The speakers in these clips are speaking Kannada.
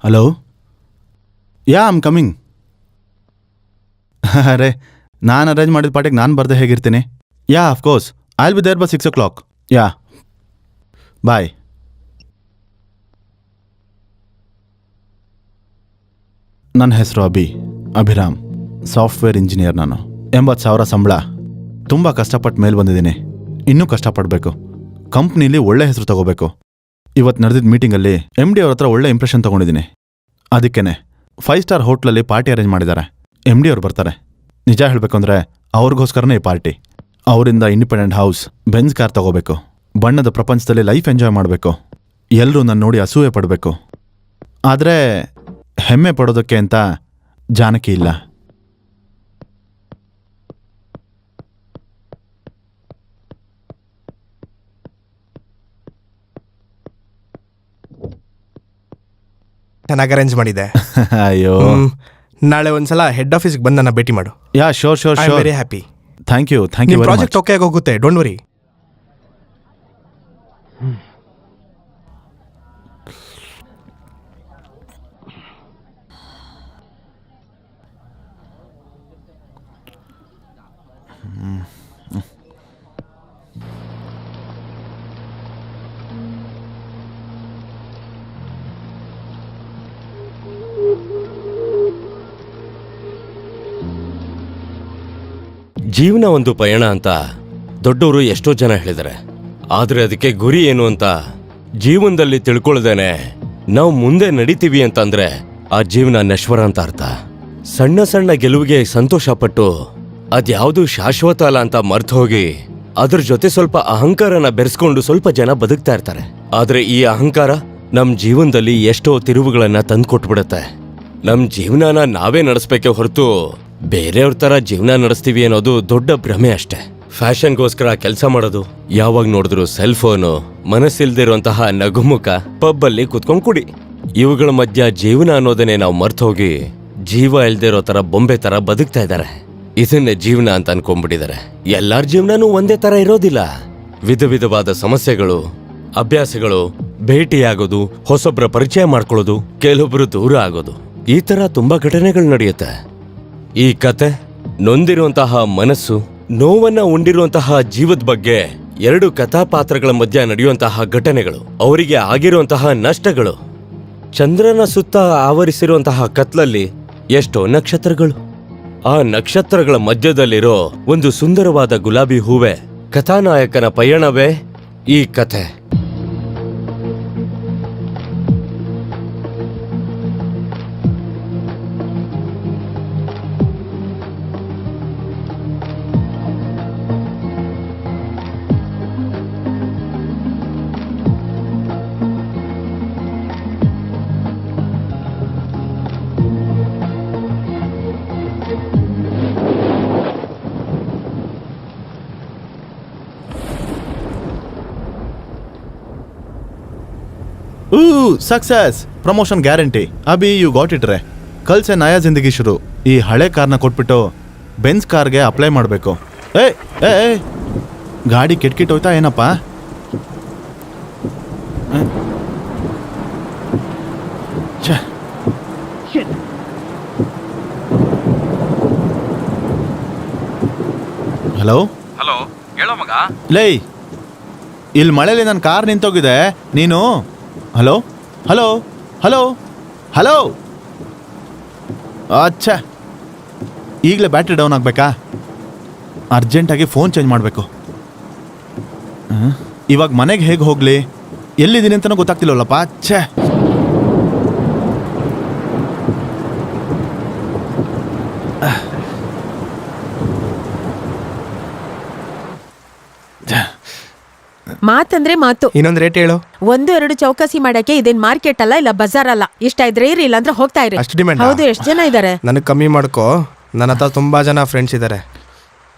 ಹಲೋ. Yeah I'm coming. ಅರೆ, ನಾನು ಅರೇಂಜ್ ಮಾಡಿದ ಪಾರ್ಟಿಗೆ ನಾನು ಬರ್ದೆ ಹೇಗಿರ್ತೀನಿ? Yeah of course, I will be there by 6 o'clock. Yeah, bye. ನನ್ನ ಹೆಸರು ಅಭಿರಾಮ್, ಸಾಫ್ಟ್ವೇರ್ ಇಂಜಿನಿಯರ್. ನಾನು 80,000 ಸಂಬಳ. ತುಂಬ ಕಷ್ಟಪಟ್ಟು ಮೇಲೆ ಬಂದಿದ್ದೀನಿ. ಇನ್ನೂ ಕಷ್ಟಪಡಬೇಕು. ಕಂಪ್ನೀಲಿ ಒಳ್ಳೆ ಹೆಸರು ತಗೋಬೇಕು. ಇವತ್ತು ನಡೆದಿದ್ದ ಮೀಟಿಂಗಲ್ಲಿ MD ಅವ್ರ ಹತ್ರ ಒಳ್ಳೆ ಇಂಪ್ರೆಷನ್ ತೊಗೊಂಡಿದ್ದೀನಿ. ಅದಕ್ಕೇನೆ 5 ಸ್ಟಾರ್ ಹೋಟ್ಲಲ್ಲಿ ಪಾರ್ಟಿ ಅರೇಂಜ್ ಮಾಡಿದ್ದಾರೆ. MD ಅವ್ರು ಬರ್ತಾರೆ. ನಿಜ ಹೇಳಬೇಕು ಅಂದರೆ ಅವ್ರಿಗೋಸ್ಕರನೇ ಈ ಪಾರ್ಟಿ. ಅವರಿಂದ ಇಂಡಿಪೆಂಡೆಂಟ್ ಹೌಸ್, ಬೆಂಜ್ ಕಾರ್ ತಗೋಬೇಕು. ಬಣ್ಣದ ಪ್ರಪಂಚದಲ್ಲಿ ಲೈಫ್ ಎಂಜಾಯ್ ಮಾಡಬೇಕು. ಎಲ್ಲರೂ ನನ್ನ ನೋಡಿ ಅಸೂಯೆ ಪಡಬೇಕು. ಆದರೆ ಹೆಮ್ಮೆ ಪಡೋದಕ್ಕೆ ಅಂತ ಜಾನಕಿ ಇಲ್ಲ. ಚೆನ್ನಾಗಿ ಅರೇಂಜ್ ಮಾಡಿದೆ. ಅಯ್ಯೋ, ನಾಳೆ ಒಂದ್ಸಲ ಹೆಡ್ ಆಫೀಸ್ಗೆ ಬಂದು ನನ್ನ ಭೇಟಿ ಮಾಡು. Yeah, sure sure sure. Very happy. Thank you project okay ಆಗೋಗುತ್ತೆ, ಡೋಂಟ್ ವರಿ. ಜೀವನ ಒಂದು ಪಯಣ ಅಂತ ದೊಡ್ಡವರು ಎಷ್ಟೋ ಜನ ಹೇಳಿದ್ದಾರೆ. ಆದ್ರೆ ಅದಕ್ಕೆ ಗುರಿ ಏನು ಅಂತ ಜೀವನದಲ್ಲಿ ತಿಳ್ಕೊಳ್ದೇನೆ ನಾವು ಮುಂದೆ ನಡಿತೀವಿ ಅಂತಂದ್ರೆ ಆ ಜೀವನ ನಶ್ವರ ಅಂತ ಅರ್ಥ. ಸಣ್ಣ ಸಣ್ಣ ಗೆಲುವಿಗೆ ಸಂತೋಷ ಪಟ್ಟು ಅದ್ಯಾವುದು ಶಾಶ್ವತ ಅಲ್ಲ ಅಂತ ಮರ್ತು ಹೋಗಿ ಅದ್ರ ಜೊತೆ ಸ್ವಲ್ಪ ಅಹಂಕಾರನ ಬೆರೆಸ್ಕೊಂಡು ಸ್ವಲ್ಪ ಜನ ಬದುಕ್ತಾ ಇರ್ತಾರೆ. ಆದ್ರೆ ಈ ಅಹಂಕಾರ ನಮ್ ಜೀವನದಲ್ಲಿ ಎಷ್ಟೋ ತಿರುವುಗಳನ್ನ ತಂದ್ಕೊಟ್ಬಿಡತ್ತೆ. ನಮ್ ಜೀವನನ ನಾವೇ ನಡೆಸ್ಬೇಕೆ ಹೊರತು ಬೇರೆಯವ್ರ ತರ ಜೀವನ ನಡೆಸ್ತೀವಿ ಅನ್ನೋದು ದೊಡ್ಡ ಭ್ರಮೆ ಅಷ್ಟೆ. ಫ್ಯಾಷನ್ಗೋಸ್ಕರ ಕೆಲಸ ಮಾಡೋದು, ಯಾವಾಗ ನೋಡಿದ್ರು ಸೆಲ್ ಫೋನು, ಮನಸ್ಸಿಲ್ದಿರುವಂತಹ ನಗುಮುಖ, ಪಬ್ಬಲ್ಲಿ ಕುತ್ಕೊಂಡ್ ಕುಡಿ, ಇವುಗಳ ಮಧ್ಯ ಜೀವನ ಅನ್ನೋದನ್ನೇ ನಾವು ಮರ್ತು ಹೋಗಿ ಜೀವ ಇಲ್ದಿರೋ ತರ ಬೊಂಬೆ ತರ ಬದುಕ್ತಾ ಇದ್ದಾರೆ. ಇದನ್ನೇ ಜೀವನ ಅಂತ ಅನ್ಕೊಂಡ್ಬಿಟ್ಟಿದ್ದಾರೆ. ಎಲ್ಲಾರ ಜೀವನನೂ ಒಂದೇ ತರ ಇರೋದಿಲ್ಲ. ವಿಧ ವಿಧವಾದ ಸಮಸ್ಯೆಗಳು, ಅಭ್ಯಾಸಗಳು, ಭೇಟಿಯಾಗೋದು, ಹೊಸೊಬ್ರ ಪರಿಚಯ ಮಾಡ್ಕೊಳ್ಳೋದು, ಕೆಲವೊಬ್ರು ದೂರ ಆಗೋದು, ಈ ತರ ತುಂಬಾ ಘಟನೆಗಳು ನಡೆಯುತ್ತೆ. ಈ ಕತೆ ನೊಂದಿರುವಂತಹ ಮನಸ್ಸು, ನೋವನ್ನ ಉಂಡಿರುವಂತಹ ಜೀವದ ಬಗ್ಗೆ 2 ಕಥಾಪಾತ್ರಗಳ ಮಧ್ಯ ನಡೆಯುವಂತಹ ಘಟನೆಗಳು, ಅವರಿಗೆ ಆಗಿರುವಂತಹ ನಷ್ಟಗಳು. ಚಂದ್ರನ ಸುತ್ತ ಆವರಿಸಿರುವಂತಹ ಕತ್ಲಲ್ಲಿ ಎಷ್ಟೋ ನಕ್ಷತ್ರಗಳು. ಆ ನಕ್ಷತ್ರಗಳ ಮಧ್ಯದಲ್ಲಿರೋ ಒಂದು ಸುಂದರವಾದ ಗುಲಾಬಿ ಹೂವೆ ಕಥಾನಾಯಕನ ಪಯಣವೇ ಈ ಕಥೆ. Success, promotion guarantee. अभी यू गॉट इट रे. कल से नया जिंदगी शुरू. ಈ ಹಳೆ ಕಾರ್ನ ಕೊಟ್ಬಿಟ್ಟು ಬೆಂಜ್ ಕಾರ್ಗೆ ಅಪ್ಲೈ ಮಾಡಬೇಕು. ಏ ಗಾಡಿ ಕೆಟ್ಕಿಟ್ಟೋಯ್ತಾ ಏನಪ್ಪ? ಹಲೋ ಹಲೋ, ಹೇಳೋ ಮಗ. ಲೇ, ಇಲ್ಲಿ ಮಳೆಯಲ್ಲಿ ನನ್ನ ಕಾರ್ ನಿಂತೋಗಿದೆ. ನೀನು ಹಲೋ ಹಲೋ ಹಲೋ ಹಲೋ. ಅಚ್ಚಾ, ಈಗಲೇ ಬ್ಯಾಟ್ರಿ ಡೌನ್ ಆಗಬೇಕಾ? ಅರ್ಜೆಂಟಾಗಿ ಫೋನ್ ಚೇಂಜ್ ಮಾಡಬೇಕು. ಇವಾಗ ಮನೆಗೆ ಹೇಗೆ ಹೋಗಲಿ? ಎಲ್ಲಿದ್ದೀನಿ ಅಂತಲೂ ಗೊತ್ತಾಗ್ತಿಲ್ಲವಲ್ಲಪ್ಪ. ಅಚ್ಚಾ, ಮಾತಂದ್ರೆ ಮಾತು. ಇನ್ನೊಂದು ರೇಟ್ ಹೇಳು. 1-2 ಚೌಕಾಸಿ ಮಾಡಕ್ಕೆ ಇದೇನ್ ಮಾರ್ಕೆಟ್ ಅಲ್ಲ, ಇಲ್ಲ ಬಜಾರ್ ಅಲ್ಲ. ಇಷ್ಟ ಇದ್ರೆ ಇರಿ, ಇಲ್ಲ ಅಂದ್ರೆ ಹೋಗ್ತಾ ಇರಿ. ಅಷ್ಟು ಡಿಮ್ಯಾಂಡ್? ಹೌದು. ಎಷ್ಟು ಜನ ಇದ್ದಾರೆ? ನನಗೆ ಕಮ್ಮಿ ಮಾಡ್ಕೋ. ನನ್ನ ಹತ್ರ ತುಂಬಾ ಜನ ಫ್ರೆಂಡ್ಸ್ ಇದ್ದಾರೆ.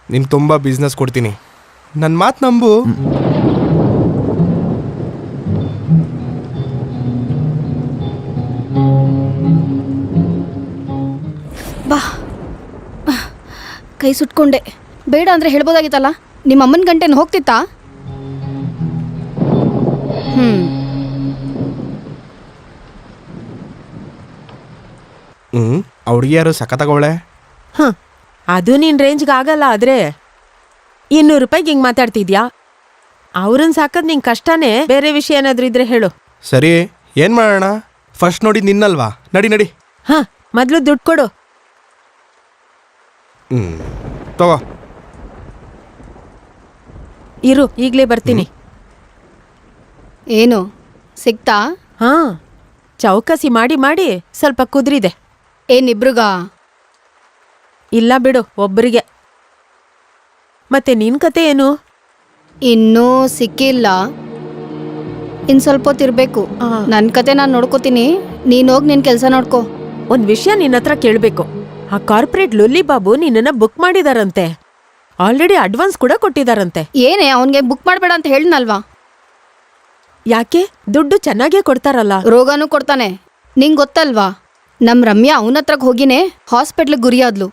ನಿನ್ ತುಂಬಾ ಬಿಸ್ನೆಸ್ ಕೊಡ್ತೀನಿ, ನನ್ನ ಮಾತು ನಂಬು. ಬಾ, ಕೈ ಸುಟ್ಕೊಂಡೆ. ಬೇಡ ಅಂದ್ರೆ ಹೇಳ್ಬೋದಾಗಿತ್ತಲ್ಲ. ನಿಮ್ಮ ಅಮ್ಮನ ಗಂಟೆನ ಹೋಗ್ತಿತ್ತಾ? ಆ ಹುಡುಗಿ ಯಾರು ಸಖತ್ತಾಗವಳೆ. ಹ ಅದು ನಿನ್ ರೇಂಜ್ಗೆ ಆಗಲ್ಲ ಆದ್ರೆ 200 ರೂಪಾಯಿಗೆ ಹಿಂಗ್ ಮಾತಾಡ್ತಿದ್ಯಾ? ಅವ್ರನ್ನ ಸಾಕದ್ ನಿಂಗೆ ಕಷ್ಟನೇ. ಬೇರೆ ವಿಷಯ ಏನಾದ್ರೂ ಇದ್ರೆ ಹೇಳು. ಸರಿ, ಏನು ಮಾಡೋಣ? ಫಸ್ಟ್ ನೋಡಿ ನಿನ್ನಲ್ವಾ? ನಡಿ ನಡಿ. ಹ ಮೊದ್ಲು ದುಡ್ಡು ಕೊಡು. ತಗೋ. ಇರು, ಈಗ್ಲೇ ಬರ್ತೀನಿ. ಏನು ಸಿಕ್ತಾ? ಹಾ, ಚೌಕಸಿ ಮಾಡಿ ಮಾಡಿ ಸ್ವಲ್ಪ ಕುದ್ರಿದೆ. ಏನಿಬ್ರಿಗ? ಇಲ್ಲ ಬಿಡು, ಒಬ್ಬರಿಗೆ. ಮತ್ತೆ ನಿನ್ ಕತೆ ಏನು? ಇನ್ನೂ ಸಿಕ್ಕಿಲ್ಲ. ಇನ್ ಸ್ವಲ್ಪ ಹೊತ್ತಿರ್ಬೇಕು. ನನ್ನ ಕತೆ ನಾನು ನೋಡ್ಕೋತೀನಿ, ನೀನ್ ಹೋಗಿ ನಿನ್ ಕೆಲಸ ನೋಡ್ಕೋ. ಒಂದ್ ವಿಷಯ ನಿನ್ನ ಹತ್ರ ಕೇಳ್ಬೇಕು. ಆ ಕಾರ್ಪೊರೇಟ್ ಲುಲ್ಲಿ ಬಾಬು ನಿನ್ನನ್ನ ಬುಕ್ ಮಾಡಿದಾರಂತೆ. ಆಲ್ರೆಡಿ ಅಡ್ವಾನ್ಸ್ ಕೂಡ ಕೊಟ್ಟಿದಾರಂತೆ. ಏನೇ ಅವನ್ಗೆ ಬುಕ್ ಮಾಡ್ಬೇಡ ಅಂತ ಹೇಳಿದ್ನಲ್ವಾ? ಯಾಕೆ? ದುಡ್ಡು ಚೆನ್ನಾಗೇ ಕೊಡ್ತಾರಲ್ಲ. ರೋಗನೂ ಕೊಡ್ತಾನೆ. ನಿಂಗ್ ಗೊತ್ತಲ್ವಾ, ನಮ್ ರಮ್ಯಾ ಅವನತ್ರಗ್ ಹೋಗಿನೇ ಹಾಸ್ಪಿಟ್ಲಿಗೆ ಗುರಿಯಾದ್ಲು.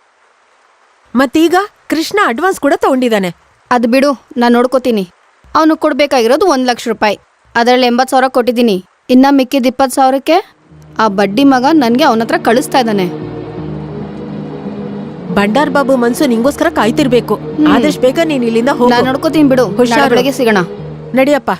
ಮತ್ತೀಗ ಕೃಷ್ಣ ಅಡ್ವಾನ್ಸ್ ಕೂಡ ತಗೊಂಡಿದ್ದಾನೆ. ಅದು ಬಿಡು, ನಾನು ನೋಡ್ಕೋತೀನಿ. ಅವನು ಕೊಡ್ಬೇಕಾಗಿರೋದು 1 ಲಕ್ಷ ರೂಪಾಯಿ. ಅದರಲ್ಲಿ 80,000 ಕೊಟ್ಟಿದ್ದೀನಿ. ಇನ್ನ ಮಿಕ್ಕಿದ 20,000ಕ್ಕೆ ಆ ಬಡ್ಡಿ ಮಗ ನನ್ಗೆ ಅವನ ಹತ್ರ ಕಳಿಸ್ತಾ ಇದ್ದಾನೆ. ಬಂಡಾರ್ ಬಾಬು ಮನ್ಸು ನಿಂಗೋಸ್ಕರ ಕಾಯ್ತಿರ್ಬೇಕು. ಆದಷ್ಟು ಬೇಗ ನೀನ್ ಇಲ್ಲಿಂದ ಹೋಗು. ನಾನು ನೋಡ್ಕೋತೀನಿ ಬಿಡು. ಹುಷಾರು. ನಾಳೆ ಬೆಳಗ್ಗೆ ಸಿಗೋಣ. ನಡಿಯಪ್ಪ.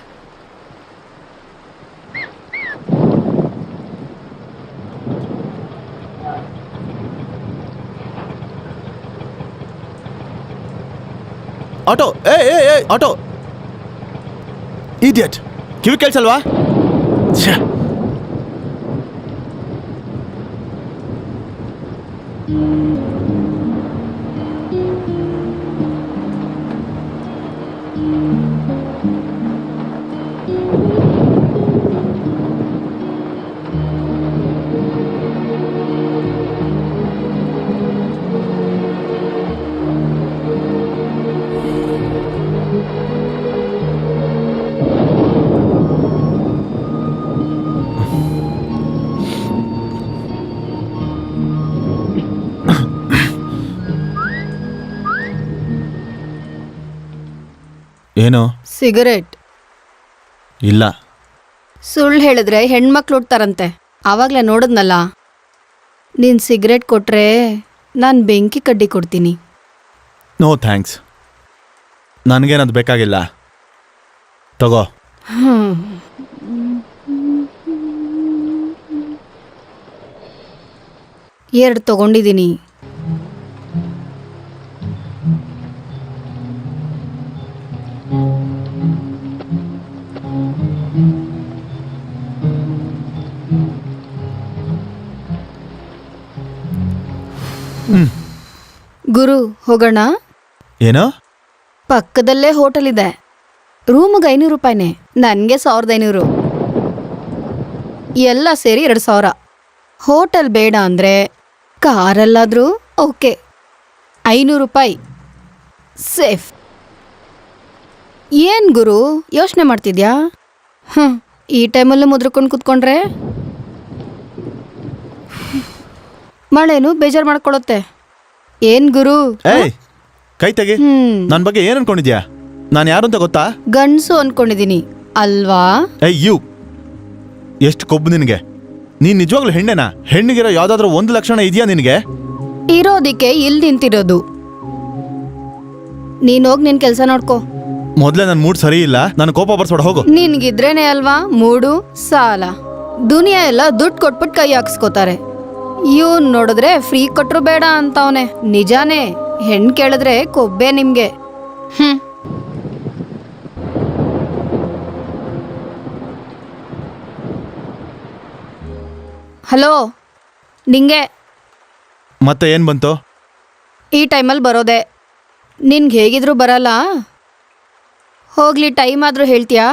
ಆಟೋ, ಏ ಆಟೋ, ಇಡಿಯಟ್, ಕಿವಿ ಕೇಳ್ಸಲ್ವಾ? ಛೆ. ಏನು? ಸಿಗರೇಟ್. ಇಲ್ಲ. ಸುಳ್ಳು ಹೇಳಿದ್ರೆ ಹೆಣ್ಮಕ್ಳು ಹುಡ್ತಾರಂತೆ. ಆವಾಗಲೇ ನೋಡಿದ್ನಲ್ಲ. ನೀನು ಸಿಗರೇಟ್ ಕೊಟ್ರೆ ನಾನು ಬೆಂಕಿ ಕಡ್ಡಿ ಕೊಡ್ತೀನಿ. ನೋ ಥ್ಯಾಂಕ್ಸ್, ನನಗೇನದು ಬೇಕಾಗಿಲ್ಲ. ತಗೋ. 2 ತಗೊಂಡಿದ್ದೀನಿ. ಗುರು, ಹೋಗೋಣ? ಏನೋ? ಪಕ್ಕದಲ್ಲೇ ಹೋಟೆಲ್ ಇದೆ. ರೂಮ್ಗೆ 500 ರೂಪಾಯಿನೇ. ನನಗೆ 1500. ಎಲ್ಲ ಸೇರಿ 2000. ಹೋಟೆಲ್ ಬೇಡ ಅಂದರೆ ಕಾರಲ್ಲಾದರೂ ಓಕೆ. 500 ರೂಪಾಯಿ ಸೇಫ್. ಏನು ಗುರು ಯೋಚನೆ ಮಾಡ್ತಿದ್ಯಾ? ಈ ಟೈಮಲ್ಲೂ ಮುದ್ರಕೊಂಡು ಕೂತ್ಕೊಂಡ್ರೆ ಮಳೆನೂ ಬೇಜಾರು ಮಾಡ್ಕೊಳುತ್ತೆ. ಏನ್ ಗುರು? ಏಯ್, ಕೈ ತೆಗಿ. ನನ್ನ ಬಗ್ಗೆ ಏನು ಅನ್ಕೊಂಡಿದ್ಯಾ? ನಾನು ಯಾರು ಅಂತ ಗೊತ್ತಾ? ಗಂಡ್ಸು ಅನ್ಕೊಂಡಿದೀನಿ ಅಲ್ವಾ? ಯು ಎಷ್ಟು ಕೊಬ್ಬು ನಿನಗೆ. ನೀನ್ ನಿಜವಾಗ್ಲೂ ಹೆಣ್ಣೆನಾ? ಹೆಣ್ಣಿಗಿರೋ ಯಾವ್ದಾದ್ರು ಒಂದು ಲಕ್ಷಣ ಇದೆಯಾ ನಿನಗೆ? ಇರೋದಿಕ್ಕೆ ಇಲ್ಲಿ ನಿಂತಿರೋದು. ನೀನೋಗ್ ನಿನ್ ಕೆಲ್ಸ ನೋಡ್ಕೋ. ಮೊದ್ಲೇ ನನ್ನ ಮೂಡ್ ಸರಿ ಇಲ್ಲ, ನಾನು ಕೋಪ ಬರ್ಸೋಡ ಹೋಗು. ನಿನ್ಗಿದ್ರೇನೆ ಅಲ್ವಾ ಮೂಡು ಸಾಲ. ದುನಿಯಾ ಎಲ್ಲ ದುಡ್ಡು ಕೊಟ್ಬಿಟ್ಟು ಕೈ ಹಾಕ್ಸ್ಕೋತಾರೆ. ಇವನ್ ನೋಡಿದ್ರೆ ಫ್ರೀ ಕೊಟ್ರು ಬೇಡ ಅಂತವನೆ. ನಿಜಾನೇ, ಹೆಣ್ ಕೇಳಿದ್ರೆ ಕೊಬ್ಬೆ ನಿಮ್ಗೆ. ಹಲೋ, ನಿಂಗೆ ಮತ್ತೆ ಏನ್ ಬಂತು? ಈ ಟೈಮಲ್ಲಿ ಬರೋದೆ. ನಿನ್ಗೆ ಹೇಗಿದ್ರು ಬರಲ್ಲ. ಹೋಗ್ಲಿ, ಟೈಮ್ ಆದ್ರೂ ಹೇಳ್ತೀಯಾ?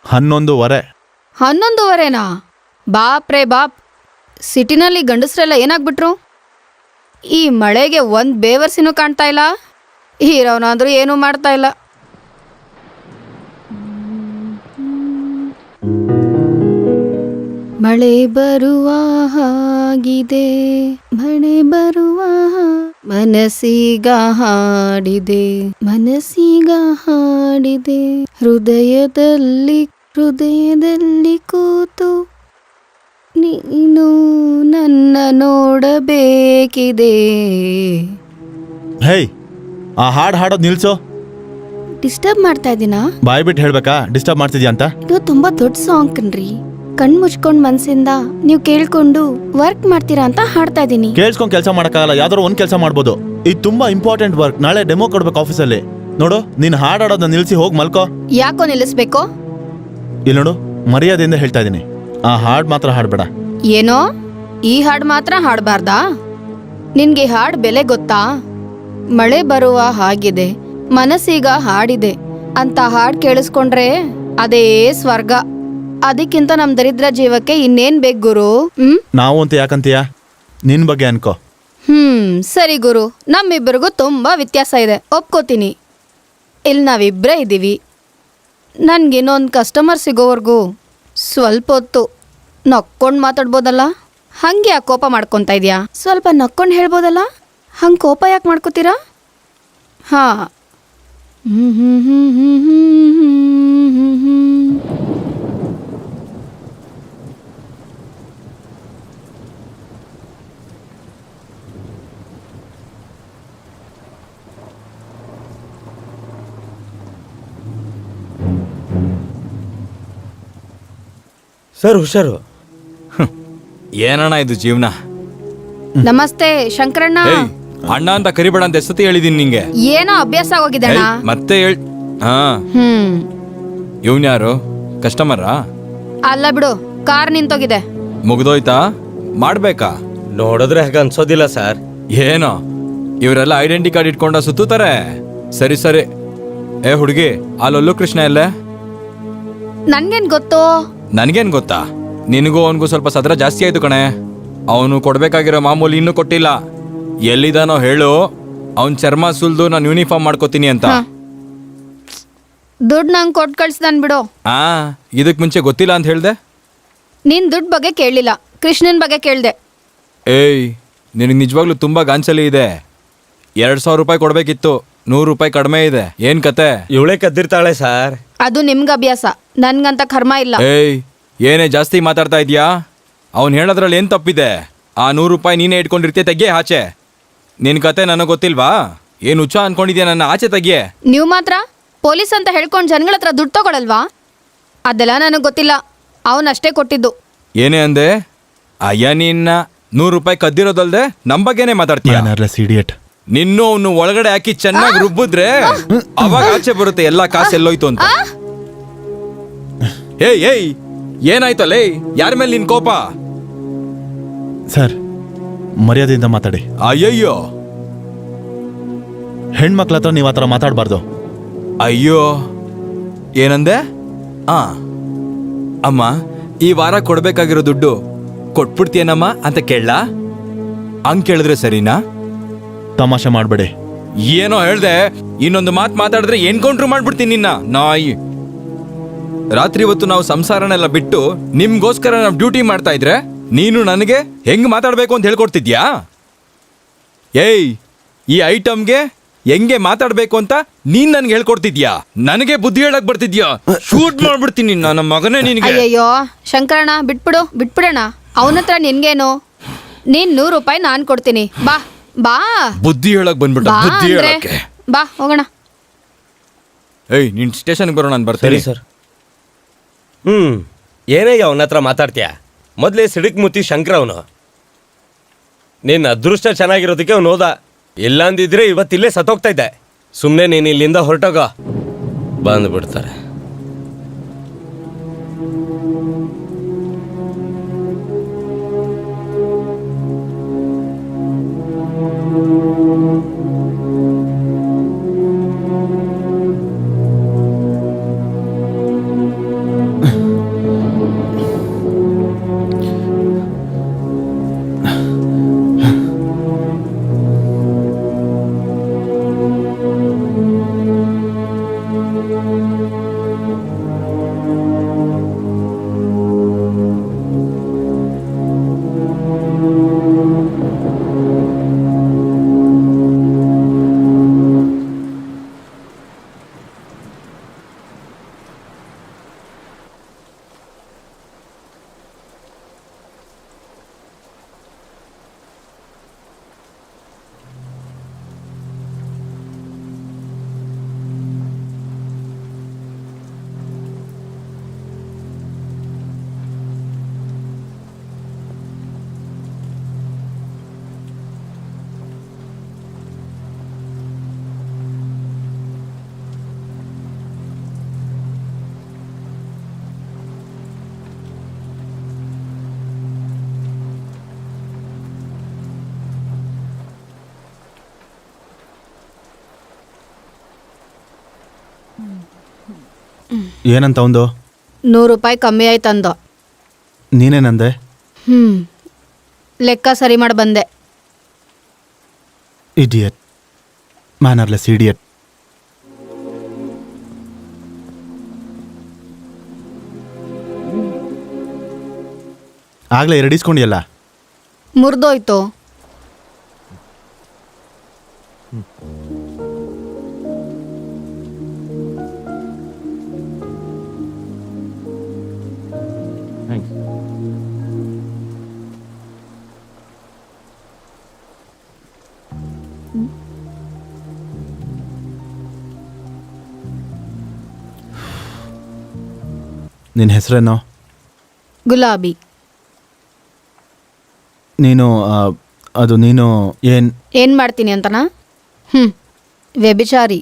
11:15. 11:15ನಾ? ಬಾಪ್ ರೇ ಬಾಪ್. ಸಿಟಿನಲ್ಲಿ ಗಂಡಸ್ರೆಲ್ಲ ಏನಾಗ್ಬಿಟ್ರು? ಈ ಮಳೆಗೆ ಒಂದು ಬೇವರ್ಸಿನೂ ಕಾಣ್ತಾ ಇಲ್ಲ. ಹೀರೋನಾದ್ರೂ ಏನೂ ಮಾಡ್ತಾ ಇಲ್ಲ. ಮಳೆ ಬರುವ ಹಾಗಿದೆ, ಮಳೆ ಬರುವ ಮನಸ್ಸೀಗ ಹಾಡಿದೆ, ಮನಸ್ಸೀಗ ಹಾಡಿದೆ, ಹೃದಯದಲ್ಲಿ ಹೃದಯದಲ್ಲಿ ಕೂತು ನೀನು ನನ್ನ ನೋಡಬೇಕಿದೆ. ಹೇಯ್, ಆ ಹಾಡು ಹಾಡೋದು ನಿಲ್ಸೋ. ಡಿಸ್ಟರ್ಬ್ ಮಾಡ್ತಾ ಇದ್ದೀನಾ? ಬಾಯ್ ಬಿಟ್ಟು ಹೇಳ್ಬೇಕಾ ಡಿಸ್ಟರ್ಬ್ ಮಾಡ್ತಿದ್ಯಾ ಅಂತ? ಇದು ತುಂಬಾ ದೊಡ್ಡ ಸಾಂಗ್ ಕಣ್ರಿ. ಕಣ್ ಮುಚ್ಕೊಂಡ್ ಮನ್ಸಿಂದ ನೀವು ಕೇಳ್ಕೊಂಡು ವರ್ಕ್ ಮಾಡ್ತೀರಾ ಅಂತ ಹಾಡ್ತಾ ಇದ್ದೀನಿ. ಕೇಳಿಸ್ಕೊಂಡು ಕೆಲಸ ಮಾಡೋಕ್ಕಾಗಲ್ಲ, ಯಾವ್ದಾದ್ರು ಒಂದು ಕೆಲಸ ಮಾಡ್ಬೋದು. ಇದು ತುಂಬಾ ಇಂಪಾರ್ಟೆಂಟ್ ವರ್ಕ್, ನಾಳೆ ಡೆಮೋ ಕೊಡ್ಬೇಕು ಆಫೀಸಲ್ಲಿ. ನೋಡು, ನೀನು ಹಾಡಾಡೋದನ್ನ ನಿಲ್ಸಿ ಹೋಗಿ ಮಲ್ಕೋ. ಯಾಕೋ ನಿಲ್ಲಿಸ್ಬೇಕು? ಇಲ್ಲಿ ನೋಡು, ಮರ್ಯಾದೆಯಿಂದ ಹೇಳ್ತಾ ಇದ್ದೀನಿ, ಆ ಹಾಡು ಮಾತ್ರ ಹಾಡಬೇಡ. ಏನೋ ಈ ಹಾಡ್ ಮಾತ್ರ ಹಾಡಬಾರ್ದಾ? ನಿನ್ಗೆ ಹಾಡ್ ಬೆಲೆ ಗೊತ್ತಾ? ಮಳೆ ಬರುವ ಹಾಗಿದೆ, ಮನಸ್ಸೀಗ ಹಾಡಿದೆ ಅಂತ ಹಾಡ್ ಕೇಳಿಸ್ಕೊಂಡ್ರೆ ಅದೇ ಸ್ವರ್ಗ. ಅದಕ್ಕಿಂತ ನಮ್ ದರಿದ್ರ ಜೀವಕ್ಕೆ ಇನ್ನೇನ್ ಬೇಕು ಗುರು? ನಾವು ಅಂತ ಯಾಕಂತೀಯ? ನಿನ್ ಬಗ್ಗೆ ಅನ್ಕೋ. ಸರಿ ಗುರು, ನಮ್ಮಿಬ್ಬರಿಗೂ ತುಂಬಾ ವ್ಯತ್ಯಾಸ ಇದೆ, ಒಪ್ಕೋತೀನಿ. ಇಲ್ಲಿ ನಾವಿಬ್ಬರೇ ಇದ್ದೀವಿ. ನನ್ಗಿನ್ನೊಂದು ಕಸ್ಟಮರ್ ಸಿಗೋವರೆಗೂ ಸ್ವಲ್ಪ ಹೊತ್ತು ನಕ್ಕೊಂಡು ಮಾತಾಡ್ಬೋದಲ್ಲ? ಹಂಗೆ ಯಾಕೆ ಕೋಪ ಮಾಡ್ಕೊತಾ ಇದೆಯಾ? ಸ್ವಲ್ಪ ನಕ್ಕೊಂಡು ಹೇಳ್ಬೋದಲ್ಲ? ಹಂಗೆ ಕೋಪ ಯಾಕೆ ಮಾಡ್ಕೋತೀರಾ? ಹಾಂ. ಸರ್ ಹುಷಾರು. ಏನಣ್ಣ ಇದು ಜೀವನ? ನಮಸ್ತೆ ಶಂಕರಣ್ಣ. ಏಯ್, ಅಣ್ಣ ಅಂತ ಕರಿಬೇಡ ಅಂತ ಎಷ್ಟೊತ್ತಿ ಹೇಳಿದೀನಿ ನಿಂಗೆ. ಏನೋ ಅಭ್ಯಾಸ ಆಗೋಗಿದೆ ಅಣ್ಣ. ಏಯ್, ಮತ್ತೆ ಹಾ, ಇವನ್ ಯಾರು? ಕಸ್ಟಮರಾ? ಅಲ್ಲ ಬಿಡು, ಕಾರ್ ನಿಂತೋಗಿದೆ. ಮುಗ್ದೋಯ್ತಾ? ಮಾಡ್ಬೇಕಾ? ನೋಡಿದ್ರೆ ಹಾಗೆ ಅನ್ಸೋದಿಲ್ಲ ಸರ್. ಏನೋ ಇವರೆಲ್ಲ ಐಡೆಂಟಿ ಕಾರ್ಡ್ ಇಟ್ಕೊಂಡ ಸುತ್ತುತ್ತಾರೆ. ಸರಿ ಸರಿ. ಏ ಹುಡುಗಿ, ಆ ಲೊಲ್ಲು ಕೃಷ್ಣ ಎಲ್ಲೇ? ನನ್ಗೇನ್ ಗೊತ್ತು? ನನ್ಗೇನ್ ಗೊತ್ತಾ? ನಿನಗೂ ಅವನಿಗೂ ಸ್ವಲ್ಪ ಸದ್ರ ಜಾಸ್ತಿ ಆಯ್ತು ಕಣೆ. ಅವನು ಕೊಡ್ಬೇಕಾಗಿರೋ ಮಾಮೂಲಿ ಇನ್ನೂ ಕೊಟ್ಟಿಲ್ಲ. ಎಲ್ಲಿದಾನೋ ಹೇಳು, ಅವನ್ ಚರ್ಮ ಸುಲ್ದು ನಾನು ಯೂನಿಫಾರ್ಮ್ ಮಾಡ್ಕೋತೀನಿ ಅಂತ. ದುಡ್ಡು ನಂಗೆ ಕೊಟ್ಟು ಕಳ್ಸ್ದಾನ್ ಬಿಡು. ಆ, ಇದಕ್ ಮುಂಚೆ ಗೊತ್ತಿಲ್ಲ ಅಂತ ಹೇಳ್ದೆ? ನೀನ್ ದುಡ್ಡು ಬಗ್ಗೆ ಕೇಳಲಿಲ್ಲ, ಕೃಷ್ಣನ್ ಬಗ್ಗೆ ಕೇಳ್ದೆ. ಏಯ್, ನಿನಗೆ ನಿಜವಾಗ್ಲೂ ತುಂಬಾ ಗಾಂಚಲಿ ಇದೆ. 2,000 ರೂಪಾಯಿ ಕೊಡ್ಬೇಕಿತ್ತು, 100 ರೂಪಾಯಿ ಕಡಿಮೆ ಇದೆ. ಏನ್ ಕತೆ? ಇವಳೇ ಕದ್ದಿರ್ತಾಳೆ ಸರ್. ಅದು ನಿಮ್ಗೆ ಅಭ್ಯಾಸ, ನನ್ಗಂತ ಕರ್ಮ ಇಲ್ಲ. ಏಯ್, ಏನೇ ಜಾಸ್ತಿ ಮಾತಾಡ್ತಾ ಇದೀಯಾ? ಅವ್ನು ಹೇಳೋದ್ರಲ್ಲಿ ಏನ್ ತಪ್ಪಿದೆ? ಆ 100 ರೂಪಾಯಿ ನೀನೇ ಇಟ್ಕೊಂಡಿರ್ತೀಯ, ತೆಗಿಯೇ ಆಚೆ. ನಿನ್ ಕತೆ ನನಗೆ ಗೊತ್ತಿಲ್ವಾ? ಏನ್ ಹುಚ್ಚ ಅನ್ಕೊಂಡಿದ್ಯಾ ನನ್ನ? ಆಚೆ ತೆಗಿಯೇ. ನೀವು ಮಾತ್ರ ಪೊಲೀಸ್ ಅಂತ ಹೇಳ್ಕೊಂಡು ಜನಗಳ ಹತ್ರ ದುಡ್ಡು ತಗೊಳಲ್ವಾ? ಅದೆಲ್ಲ ನನಗೆ ಗೊತ್ತಿಲ್ಲ, ಅವನಷ್ಟೇ ಕೊಟ್ಟಿದ್ದು. ಏನೇ ಅಂದೆ? ಅಯ್ಯ, ನಿನ್ನ 100 ರೂಪಾಯಿ ಕದ್ದಿರೋದಲ್ದೆ ನಮ್ ಬಗ್ಗೆನೇ ಮಾತಾಡ್ತೀಯ? ಇಡಿಯಟ್. ನಿನ್ನೂ ಅವನು ಒಳಗಡೆ ಹಾಕಿ ಚೆನ್ನಾಗಿ ರುಬ್ಬಿದ್ರೆ ಅವಾಗ ಆಚೆ ಬರುತ್ತೆ ಎಲ್ಲಾ ಕಾಸು ಎಲ್ಲೋಯ್ತು ಅಂತ. ಏಯ್ ಏಯ್, ಏನಾಯ್ತಲ್ಲ? ಯಾರ ಮೇಲೆ ನಿನ್ ಕೋಪ? ಸರ್, ಮರ್ಯಾದೆಯಿಂದ ಮಾತಾಡಿ. ಅಯ್ಯಯ್ಯೋ, ಹೆಣ್ಮಕ್ಳ ಹತ್ರ ನೀವು ಆ ಥರ ಮಾತಾಡಬಾರ್ದು. ಅಯ್ಯೋ, ಏನಂದೆ? ಆ ಅಮ್ಮ, ಈ ವಾರ ಕೊಡ್ಬೇಕಾಗಿರೋ ದುಡ್ಡು ಕೊಟ್ಬಿಡ್ತೀಯನಮ್ಮ ಅಂತ ಕೇಳಲಾ? ಹಂಗ್ ಕೇಳಿದ್ರೆ ಸರಿನಾ? ತಮಾಷೆ ಮಾಡಬೇಡಿ. ಏನೋ ಹೇಳ್ದೆ, ಇನ್ನೊಂದು ಮಾತು ಮಾತಾಡಿದ್ರೆ ಎನ್ಕೌಂಟ್ರ್ ಮಾಡ್ಬಿಡ್ತೀನಿ ನಿನ್ನ ನಾಯಿ. ರಾತ್ರಿ ಹೊತ್ತು ನಾವು ಸಂಸಾರನೆಲ್ಲ ಬಿಟ್ಟು ನಿಮ್ಗೋಸ್ಕರ ನಾವು ಡ್ಯೂಟಿ ಮಾಡ್ತಾ ಇದ್ರೆ ನೀನು ನನಗೆ ಹೆಂಗ್ ಮಾತಾಡ್ಬೇಕು ಅಂತ ಹೇಳ್ಕೊಡ್ತಿದ್ಯಾ? ಏಯ್, ಈ ಐಟಮ್ಗೆ ಹೆಂಗೆ ಮಾತಾಡ್ಬೇಕು ಅಂತ ನೀನ್ ನನ್ಗೆ ಹೇಳ್ಕೊಡ್ತಿದ್ಯಾ? ನನಗೆ ಬುದ್ಧಿ ಹೇಳಕ್ ಬರ್ತಿದ್ಯಾ? ಶೂಟ್ ಮಾಡ್ಬಿಡ್ತೀನಿ ನನ್ನ ಮಗನೇ ನಿನಗೆ. ಅಯ್ಯಯ್ಯೋ ಶಂಕರಣ್ಣ, ಬಿಟ್ಬಿಡೋಣ. ಅವನ ಹತ್ರ ನಿನ್ಗೇನು? ನೀನ್ 100 ರೂಪಾಯಿ ನಾನ್ ಕೊಡ್ತೀನಿ. ಬಾ ಬಾ. ಬುದ್ಧಿ ಹೇಳಕ್ ಬಂದ್ಬಿಟ್ಟ. ಬಾ ಬುದ್ಧಿ ಅಂದ್ರೆ ಹೇಳಕ್ಕೆ. ಬಾ ಹೋಗೋಣ. ಏಯ್, ನೀನ್ ಸ್ಟೇಷನ್ಗೆ ಬರೋ, ನಾನು ಬರ್ತೀನಿ. ಸರಿ ಸರ್. ಏನೇ ಅವನ ಹತ್ರ ಮಾತಾಡ್ತೀಯ? ಮೊದಲೇ ಸಿಡಿಕ್ ಮುತ್ತಿ ಶಂಕರ ಅವನು. ನಿನ್ನ ಅದೃಷ್ಟ ಚೆನ್ನಾಗಿರೋದಕ್ಕೆ ಅವನು ಹೋದ. ಇಲ್ಲಾಂದಿದ್ರೆ ಇವತ್ತಿಲ್ಲೇ ಸತ್ತೋಗ್ತಾ ಇದ್ದೆ. ಸುಮ್ಮನೆ ನೀನು ಇಲ್ಲಿಂದ ಹೊರಟೋಗ. ಬಂದ್ಬಿಡ್ತಾರೆ. ಏನಂತ ಒಂದು 100 ರೂಪಾಯಿ ಕಮ್ಮಿ ಆಯ್ತಂದ. ನೀನೇನಂದೆ? ಲೆಕ್ಕ ಸರಿ ಮಾಡಿ ಬಂದೆ. Idiot, mannerless idiot. ಆಗಲೇ 2 ಇಸ್ಕೊಂಡಿಯಲ್ಲ. ಮುರಿದೋಯ್ತು. ನಿನ್ನ ಹೆಸರೇನು? ಗುಲಾಬಿ. ನೀನು ಅದು ನೀನು ಏನ್ ಮಾಡ್ತೀನಿ ಅಂತನಾ? ವ್ಯಭಿಚಾರಿ.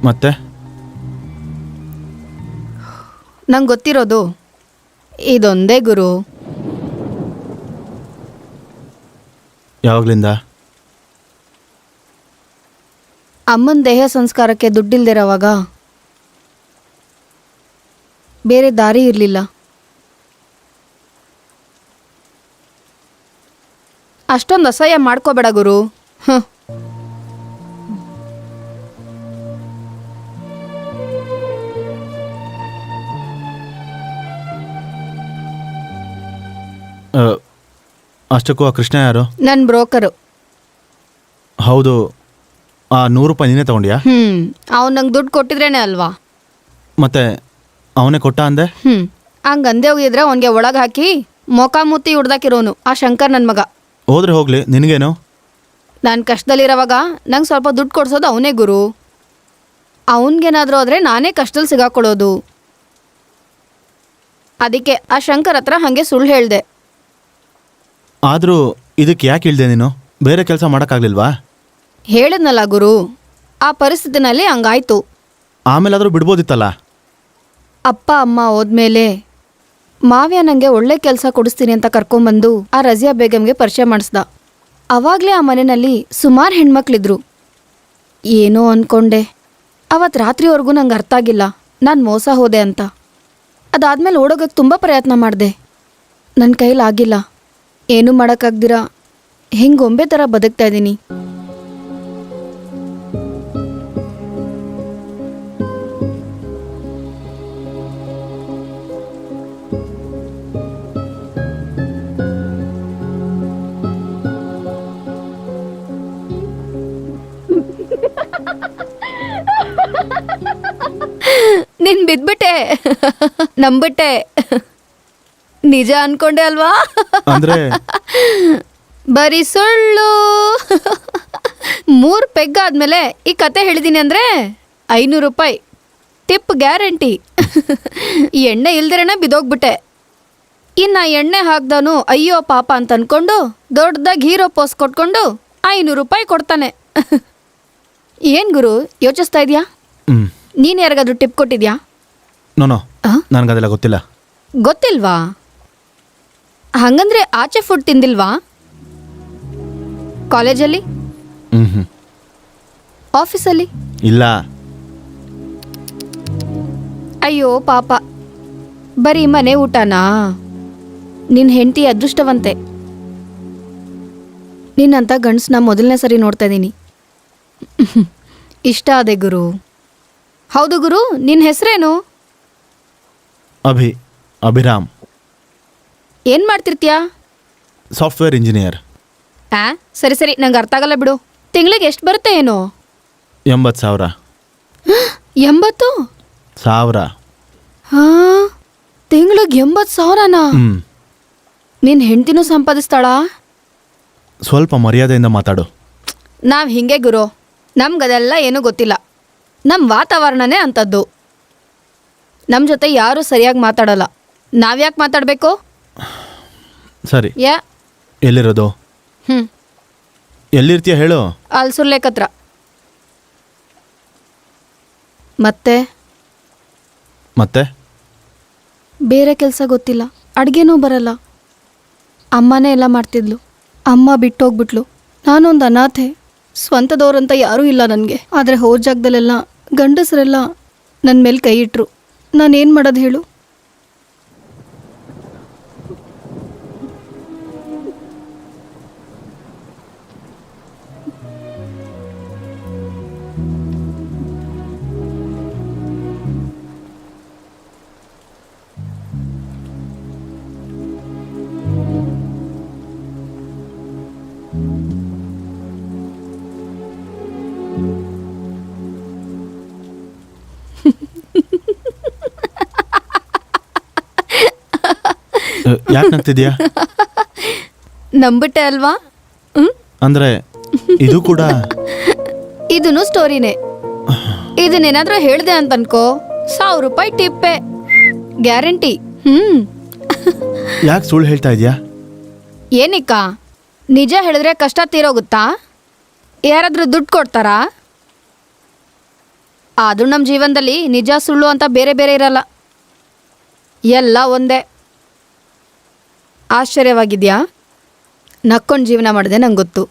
ಮತ್ತೆ ನಂಗೆ ಗೊತ್ತಿರೋದು ಇದೊಂದೇ ಗುರು. ಯಾವಾಗಲಿಂದ? ಅಮ್ಮನ ದೇಹ ಸಂಸ್ಕಾರಕ್ಕೆ ದುಡ್ಡಿಲ್ದಿರೋವಾಗ ಬೇರೆ ದಾರಿ ಇರಲಿಲ್ಲ. ಅಷ್ಟೊಂದು ಅಸಹ್ಯ ಮಾಡ್ಕೋಬೇಡ ಗುರು. ಅಷ್ಟಕ್ಕೂ ಆ ಕೃಷ್ಣ ಯಾರು? ನನ್ನ ಬ್ರೋಕರು. ಹೌದು. ಆ 100 ರೂಪಾಯಿ ನೀನೇ ತಗೊಂಡ್ಯಾ? ಅವ್ನು ನಂಗೆ ದುಡ್ಡು ಕೊಟ್ಟಿದ್ರೇನೆ ಅಲ್ವಾ. ಮತ್ತೆ ಅವನೇ ಕೊಟ್ಟ ಅಂದೆ? ಹಂಗೆ ಅಂದೆ ಹೋಗಿದ್ರೆ ಅವನಿಗೆ ಒಳಗೆ ಹಾಕಿ ಮೊಕಾಮೂತಿ ಹುಡ್ದಾಕಿರೋನು ಆ ಶಂಕರ್ ನನ್ನ ಮಗ. ಹೋದ್ರೆ ಹೋಗ್ಲಿ, ನಿನಗೇನು? ನಾನು ಕಷ್ಟದಲ್ಲಿರೋವಾಗ ನಂಗೆ ಸ್ವಲ್ಪ ದುಡ್ಡು ಕೊಡ್ಸೋದು ಅವನೇ ಗುರು. ಅವನಿಗೇನಾದರೂ ಆದರೆ ನಾನೇ ಕಷ್ಟದಲ್ಲಿ ಸಿಗಾಕೊಳ್ಳೋದು. ಅದಕ್ಕೆ ಆ ಶಂಕರ್ ಹತ್ರ ಹಾಗೆ ಸುಳ್ಳು ಹೇಳಿದೆ. ಆದರೂ ಇದಕ್ಕೆ ಯಾಕೆ ಇಳ್ದೆ ನೀನು? ಬೇರೆ ಕೆಲಸ ಮಾಡೋಕ್ಕಾಗಲಿಲ್ವಾ? ಹೇಳಿದ್ನಲ್ಲ ಗುರು, ಆ ಪರಿಸ್ಥಿತಿನಲ್ಲಿ ಹಂಗಾಯ್ತು. ಆಮೇಲಾದರೂ ಬಿಡ್ಬೋದಿತ್ತಲ್ಲ. ಅಪ್ಪ ಅಮ್ಮ ಹೋದ್ಮೇಲೆ ಮಾವ್ಯ ನನಗೆ ಒಳ್ಳೆ ಕೆಲಸ ಕೊಡಿಸ್ತೀನಿ ಅಂತ ಕರ್ಕೊಂಬಂದು ಆ ರಜಿಯಾ ಬೇಗಮ್ಗೆ ಪರಿಚಯ ಮಾಡಿಸ್ದ. ಅವಾಗಲೇ ಆ ಮನೆಯಲ್ಲಿ ಸುಮಾರು ಹೆಣ್ಮಕ್ಳಿದ್ರು. ಏನೋ ಅಂದ್ಕೊಂಡೆ. ಅವತ್ತು ರಾತ್ರಿವರೆಗೂ ನಂಗೆ ಅರ್ಥ ಆಗಿಲ್ಲ ನಾನು ಮೋಸ ಹೋದೆ ಅಂತ. ಅದಾದಮೇಲೆ ಓಡೋಗಕ್ಕೆ ತುಂಬ ಪ್ರಯತ್ನ ಮಾಡಿದೆ. ನನ್ನ ಕೈಲಾಗಿಲ್ಲ. ಏನೂ ಮಾಡೋಕ್ಕಾಗ್ದಿರ ಹಿಂಗೆ ಗೊಂಬೆ ಥರ ಬದುಕ್ತಾ ಇದ್ದೀನಿ. ನೀನ್ ಬಿದ್ಬಿಟ್ಟೆ, ನಂಬಿಟ್ಟೆ. ನಿಜ ಅನ್ಕೊಂಡೆ ಅಲ್ವಾ? ಅಂದ್ರೆ ಬರೀ ಸುಳ್ಳು. 3 ಪೆಗ್ ಆದ್ಮೇಲೆ ಈ ಕತೆ ಹೇಳಿದೀನಿ ಅಂದ್ರೆ 500 ರೂಪಾಯಿ ಟಿಪ್ ಗ್ಯಾರಂಟಿ. ಈ ಎಣ್ಣೆ ಇಲ್ದಿರೇನೆ ಬಿದೋಗ್ಬಿಟ್ಟೆ. ಇನ್ನ ಎಣ್ಣೆ ಹಾಕ್ದವನು ಅಯ್ಯೋ ಪಾಪ ಅಂತ ಅನ್ಕೊಂಡು ದೊಡ್ಡದಾಗಿ ಹೀರೋ ಪೋಸ್ ಕೊಟ್ಕೊಂಡು 500 ರೂಪಾಯಿ ಕೊಡ್ತಾನೆ. ಏನ್ ಗುರು ಯೋಚಿಸ್ತಾ ಇದೀಯಾ? ನೀನ್ ಯಾರಿಗಾದ್ರೂ ಟಿಪ್ ಕೊಟ್ಟಿದ್ಯಾ? ನೋನೋ, ನನಗದೆಲ್ಲ ಗೊತ್ತಿಲ್ಲ. ಗೊತ್ತಿಲ್ವಾ? ಹಂಗಂದ್ರೆ ಆಚೆ ಫುಡ್ ತಿಂದಿಲ್ವಾ? ಕಾಲೇಜಲ್ಲಿ? ಆಫೀಸಲ್ಲಿ? ಇಲ್ಲ. ಅಯ್ಯೋ ಪಾಪ, ಬರೀ ಮನೆ ಊಟನಾ? ನಿನ್ನ ಹೆಂಡತಿ ಅದೃಷ್ಟವಂತೆ. ನಿನ್ನಂತ ಗಂಡಸನ್ನ ಮೊದಲನೇ ಸರಿ ನೋಡ್ತಾ ಇದ್ದೀನಿ. ಇಷ್ಟ ಆದೆ ಗುರು. ಹೌದು ಗುರು, ನಿನ್ನ ಹೆಸರೇನು? ಅಭಿರಾಮ್. ಏನು ಮಾಡ್ತಿರ್ತೀಯಾ? Software engineer. ಸರಿ ಸರಿ, ನಂಗೆ ಅರ್ಥ ಆಗಲ್ಲ ಬಿಡು. ತಿಂಗಳಿಗೆ ಎಷ್ಟು ಬರುತ್ತೆ ಏನೋ? 80,000. 80,000? ಹಾಂ, ತಿಂಗಳಿಗೆ 80,000ನಾ? ನಿನ್ನ ಹೆಂಡತಿನೂ ಸಂಪಾದಿಸ್ತಾಳಾ? ಸ್ವಲ್ಪ ಮರ್ಯಾದೆಯಿಂದ ಮಾತಾಡು. ನಾವು ಹಿಂಗೆ ಗುರು, ನಮ್ಗದೆಲ್ಲ ಏನೂ ಗೊತ್ತಿಲ್ಲ. ನಮ್ಮ ವಾತಾವರಣನೇ ಅಂಥದ್ದು. ನಮ್ಮ ಜೊತೆ ಯಾರೂ ಸರಿಯಾಗಿ ಮಾತಾಡೋಲ್ಲ. ನಾವ್ಯಾಕೆ ಮಾತಾಡಬೇಕು? ಸರಿ, ಎಲ್ಲಿರೋದು? ಎಲ್ಲಿರ್ತೀಯ ಹೇಳು. ಅಲ್ಲಿ ಸುರ್ಲೇಕತ್ರ. ಮತ್ತೆ ಮತ್ತೆ ಬೇರೆ ಕೆಲಸ ಗೊತ್ತಿಲ್ಲ, ಅಡುಗೆನೂ ಬರಲ್ಲ. ಅಮ್ಮನೇ ಎಲ್ಲ ಮಾಡ್ತಿದ್ಲು. ಅಮ್ಮ ಬಿಟ್ಟೋಗ್ಬಿಟ್ಲು. ನಾನೊಂದು ಅನಾಥೆ. ಸ್ವಂತದವ್ರಂತ ಯಾರೂ ಇಲ್ಲ ನನಗೆ. ಆದರೆ ಹೋದ ಜಾಗದಲ್ಲೆಲ್ಲ ಗಂಡಸರೆಲ್ಲ ನನ್ನ ಮೇಲೆ ಕೈ ಇಟ್ರು. ನಾನೇನು ಮಾಡೋದು ಹೇಳು? ಯಾಕೆ ನಗ್ತಿದ್ಯಾ? ನಂಬಿಟ್ಟೆ ಅಲ್ವಾ? ಅಂದ್ರೆ ಇದು ಕೂಡ ಇದನ್ನು ಸ್ಟೋರಿನೇ. ಇದನ್ನೇನಾದ್ರೂ ಹೇಳ್ದೆ ಅಂತ ಅನ್ಕೋ, 1000 ರೂಪಾಯಿ ಟಿಪ್ಪೆ ಗ್ಯಾರಂಟಿ. ಯಾಕೆ ಸುಳ್ಳು ಹೇಳ್ತಾ ಇದೆಯಾ? ಏನಿಕ್ಕ, ನಿಜ ಹೇಳಿದ್ರೆ ಕಷ್ಟ ತೀರೋಗುತ್ತಾ? ಯಾರಾದ್ರೂ ದುಡ್ಡು ಕೊಡ್ತಾರಾ? ಆದ್ರೂ ನಮ್ಮ ಜೀವನದಲ್ಲಿ ನಿಜ ಸುಳ್ಳು ಅಂತ ಬೇರೆ ಬೇರೆ ಇರಲ್ಲ, ಎಲ್ಲ ಒಂದೇ. ಆಶ್ಚರ್ಯವಾಗಿದ್ಯಾ? ನಕ್ಕೊಂಡು ಜೀವನ ಮಾಡಿದೆ ನಂಗೆ ಗೊತ್ತು.